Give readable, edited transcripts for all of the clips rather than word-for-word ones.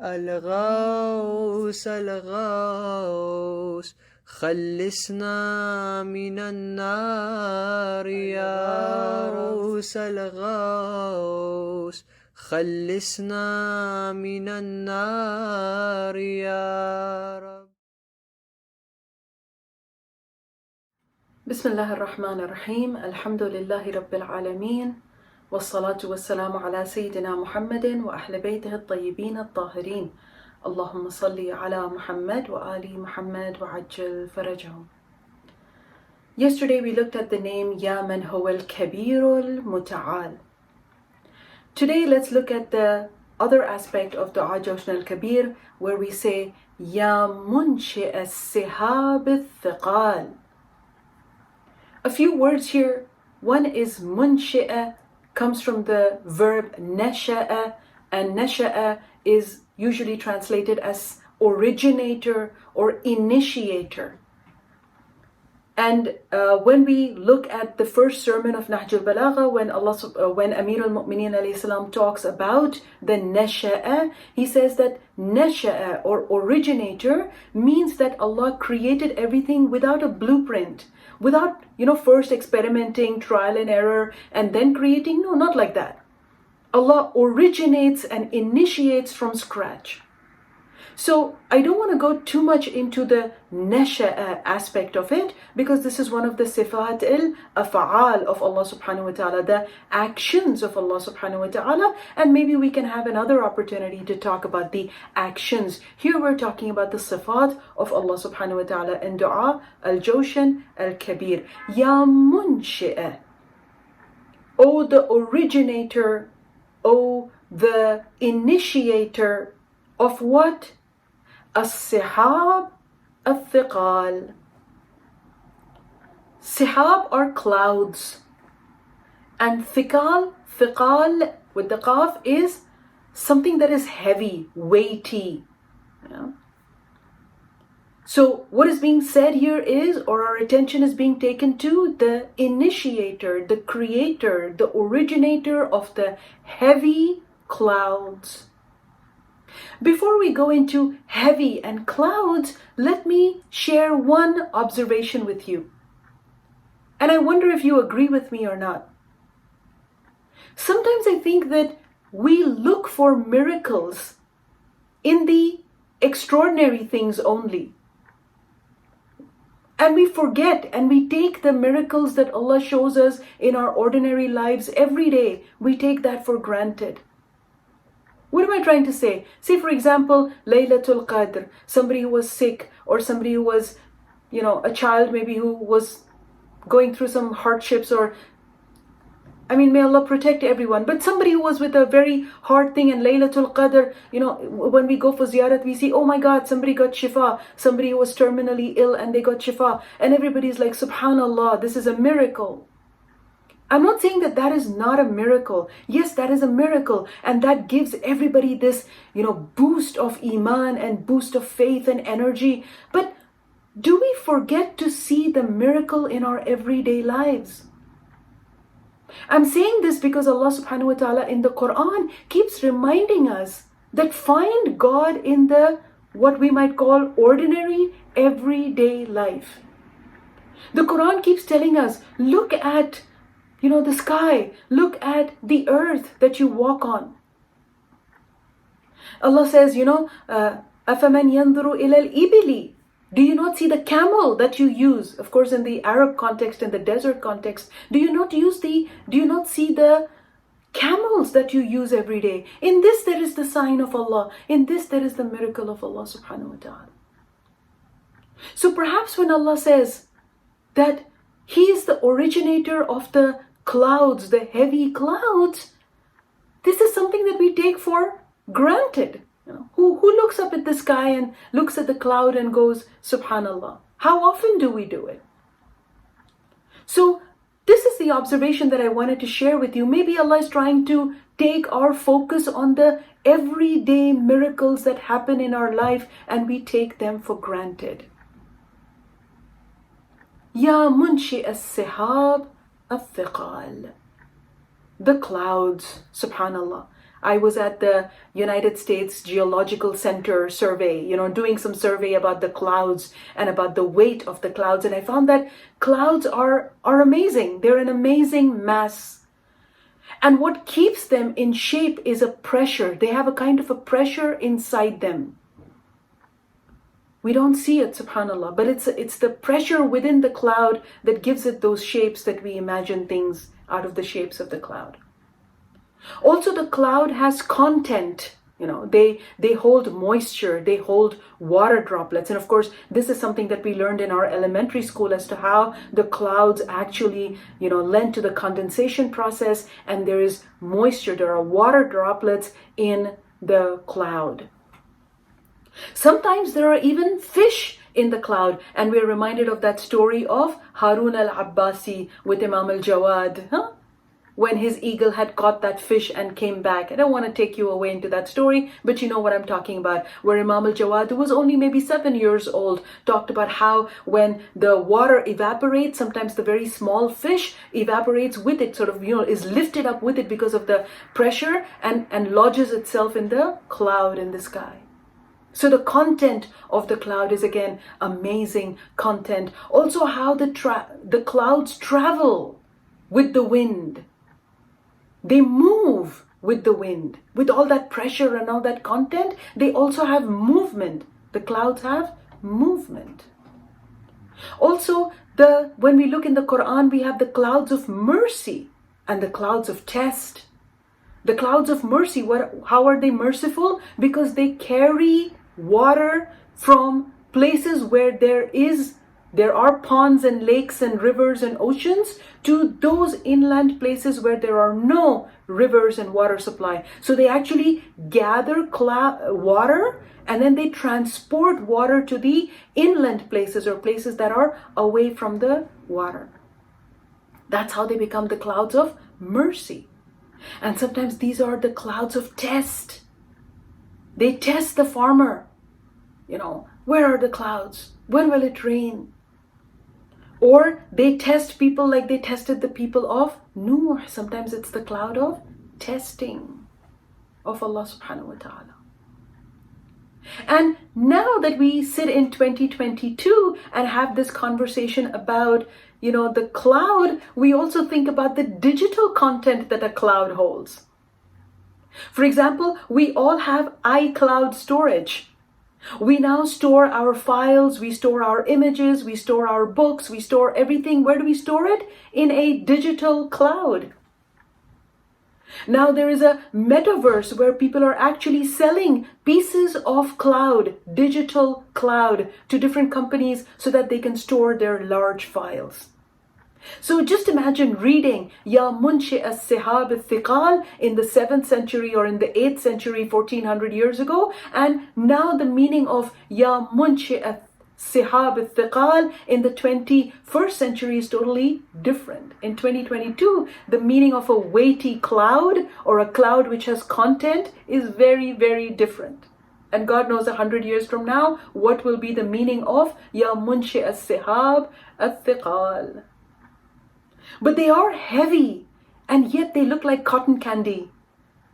الغوث الغوث خلصنا من النار يا غوث الغوث خلصنا من النار يا رب. بسم الله الرحمن الرحيم. الحمد لله رب العالمين، والصلاة والسلام على سيدنا محمد وأهل بيته الطيبين الطاهرين. اللهم صل على محمد وآل محمد وعجل فرجهم. Yesterday we looked at the name Ya Man Huwa Al-Kabir Al-Muta'al. Today let's look at the other aspect of Dua Jawshan Al-Kabir, where we say Ya Munshi As-Sihab Al-Thiqaal. A few words here. One is Munshi'a, comes from the verb nasha'a, and nasha'a is usually translated as originator or initiator. And when we look at the first sermon of Nahj al-Balagha, when Amir al-Mu'mineen alayhi salam talks about the nasha'a, he says that nasha'a or originator means that Allah created everything without a blueprint, without first experimenting, trial and error, and then creating. No, not like that. Allah originates and initiates from scratch. So I don't want to go too much into the nasha'a aspect of it, because this is one of the sifat al-af'al of Allah subhanahu wa ta'ala, the actions of Allah subhanahu wa ta'ala, and maybe we can have another opportunity to talk about the actions. Here we're talking about the sifat of Allah subhanahu wa ta'ala in dua al-Jawshan al-Kabir. Ya munshi'a, O the originator, O the initiator of what? As-Sihab, Al-Thiqaal. Sihab are clouds, and Thiqaal with the qaf is something that is heavy, weighty. So what is being said here is, or our attention is being taken to the initiator, the creator, the originator of the heavy clouds. Before we go into heavy and clouds, let me share one observation with you. And I wonder if you agree with me or not. Sometimes I think that we look for miracles in the extraordinary things only. And we forget, and we take the miracles that Allah shows us in our ordinary lives every day, we take that for granted. What am I trying to say? Say, for example, Laylatul Qadr, somebody who was sick, or somebody who was, a child maybe who was going through some hardships, or, may Allah protect everyone, but somebody who was with a very hard thing, and Laylatul Qadr, when we go for ziyarat, we see, oh my God, somebody got shifa, somebody who was terminally ill and they got shifa, and everybody's like, subhanallah, this is a miracle. I'm not saying that that is not a miracle. Yes, that is a miracle, and that gives everybody this, boost of iman and boost of faith and energy. But do we forget to see the miracle in our everyday lives? I'm saying this because Allah subhanahu wa ta'ala in the Quran keeps reminding us that find God in the what we might call ordinary everyday life. The Quran keeps telling us, look at the sky, look at the earth that you walk on. Allah says, أَفَمَنْ يَنْظُرُ إِلَى الْإِبِلِ, do you not see the camel that you use? Of course, in the Arab context, in the desert context, do you not see the camels that you use every day? In this there is the sign of Allah. In this there is the miracle of Allah subhanahu wa ta'ala. So perhaps when Allah says that He is the originator of the clouds, the heavy clouds, this is something that we take for granted. Who looks up at the sky and looks at the cloud and goes, subhanallah? How often do we do it? So this is the observation that I wanted to share with you. Maybe Allah is trying to take our focus on the everyday miracles that happen in our life, and we take them for granted. Ya Munshi As-Sihab Al-Thiqaal. The clouds, subhanallah. I was at the United States Geological Center survey, doing some survey about the clouds and about the weight of the clouds. And I found that clouds are amazing. They're an amazing mass. And what keeps them in shape is a pressure. They have a kind of a pressure inside them. We don't see it, subhanAllah, but it's the pressure within the cloud that gives it those shapes that we imagine things out of the shapes of the cloud. Also, the cloud has content. They hold moisture, they hold water droplets. And of course, this is something that we learned in our elementary school as to how the clouds actually, lend to the condensation process, and there is moisture, there are water droplets in the cloud. Sometimes there are even fish in the cloud, and we're reminded of that story of Harun al-Abbasi with Imam al-Jawad, when his eagle had caught that fish and came back. I don't want to take you away into that story, but you know what I'm talking about, where Imam al-Jawad, who was only maybe 7 years old, talked about how when the water evaporates, sometimes the very small fish evaporates with it, is lifted up with it because of the pressure and lodges itself in the cloud in the sky. So the content of the cloud is again amazing content. Also how the clouds travel with the wind. They move with the wind. With all that pressure and all that content, they also have movement. The clouds have movement. Also, when we look in the Quran, we have the clouds of mercy and the clouds of test. The clouds of mercy, how are they merciful? Because they carry water from places where there are ponds and lakes and rivers and oceans to those inland places where there are no rivers and water supply. So they actually gather water and then they transport water to the inland places or places that are away from the water. That's how they become the clouds of mercy. And sometimes these are the clouds of test. They test the farmer. Where are the clouds? When will it rain? Or they test people like they tested the people of Nuh. Sometimes it's the cloud of testing of Allah subhanahu wa ta'ala. And now that we sit in 2022 and have this conversation about, the cloud, we also think about the digital content that a cloud holds. For example, we all have iCloud storage. We now store our files, we store our images, we store our books, we store everything. Where do we store it? In a digital cloud. Now there is a metaverse where people are actually selling pieces of cloud, digital cloud, to different companies so that they can store their large files. So just imagine reading Ya Munshi As-Sihab Al-Thiqaal in the 7th century or in the 8th century, 1400 years ago, and now the meaning of Ya Munshi As-Sihab Al-Thiqaal in the 21st century is totally different. In 2022, the meaning of a weighty cloud or a cloud which has content is very, very different. And God knows 100 years from now, what will be the meaning of Ya Munshi As-Sihab Al-Thiqaal. But they are heavy, and yet they look like cotton candy.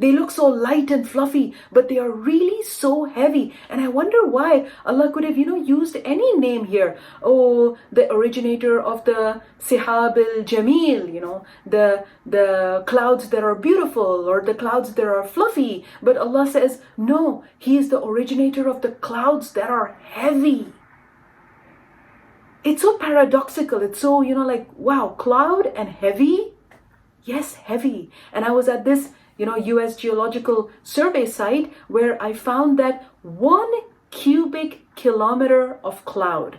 They look so light and fluffy, but they are really so heavy. And I wonder why Allah could have, used any name here. Oh, the originator of the Sihab al-Jamil, the clouds that are beautiful, or the clouds that are fluffy. But Allah says, no, He is the originator of the clouds that are heavy. It's so paradoxical. It's so, wow, cloud and heavy? Yes, heavy. And I was at this, US Geological Survey site where I found that 1 cubic kilometer of cloud.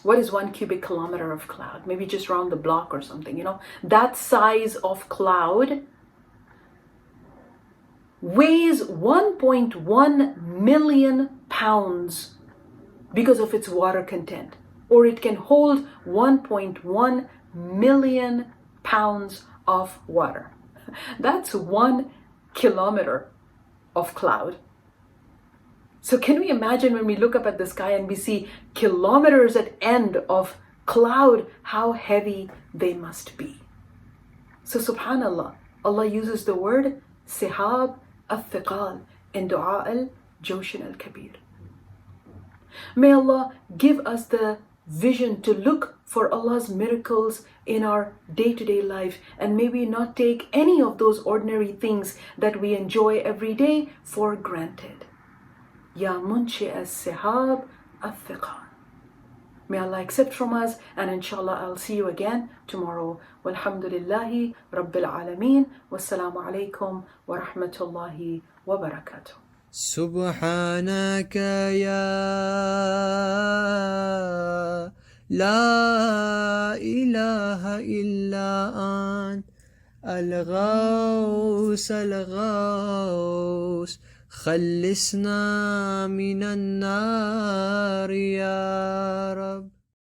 What is 1 cubic kilometer of cloud? Maybe just around the block or something, That size of cloud weighs 1.1 million pounds because of its water content, or it can hold 1.1 million pounds of water. That's 1 kilometer of cloud. So can we imagine when we look up at the sky and we see kilometers at end of cloud, how heavy they must be? So subhanallah, Allah uses the word As-Sihab, Al-Thiqaal, and Dua al-Jawshan Al-Kabir. May Allah give us the vision to look for Allah's miracles in our day-to-day life, and may we not take any of those ordinary things that we enjoy every day for granted. Ya Munshi As-Sihab, Al-Thiqaal. May Allah accept from us, and inshallah I'll see you again tomorrow. Walhamdulillahi Rabbil Alameen. Wassalamu alaikum wa rahmatullahi wa barakatuh. سبحانك يا لا إله إلا أنت الغوث الغوث خلصنا من النار يا رب.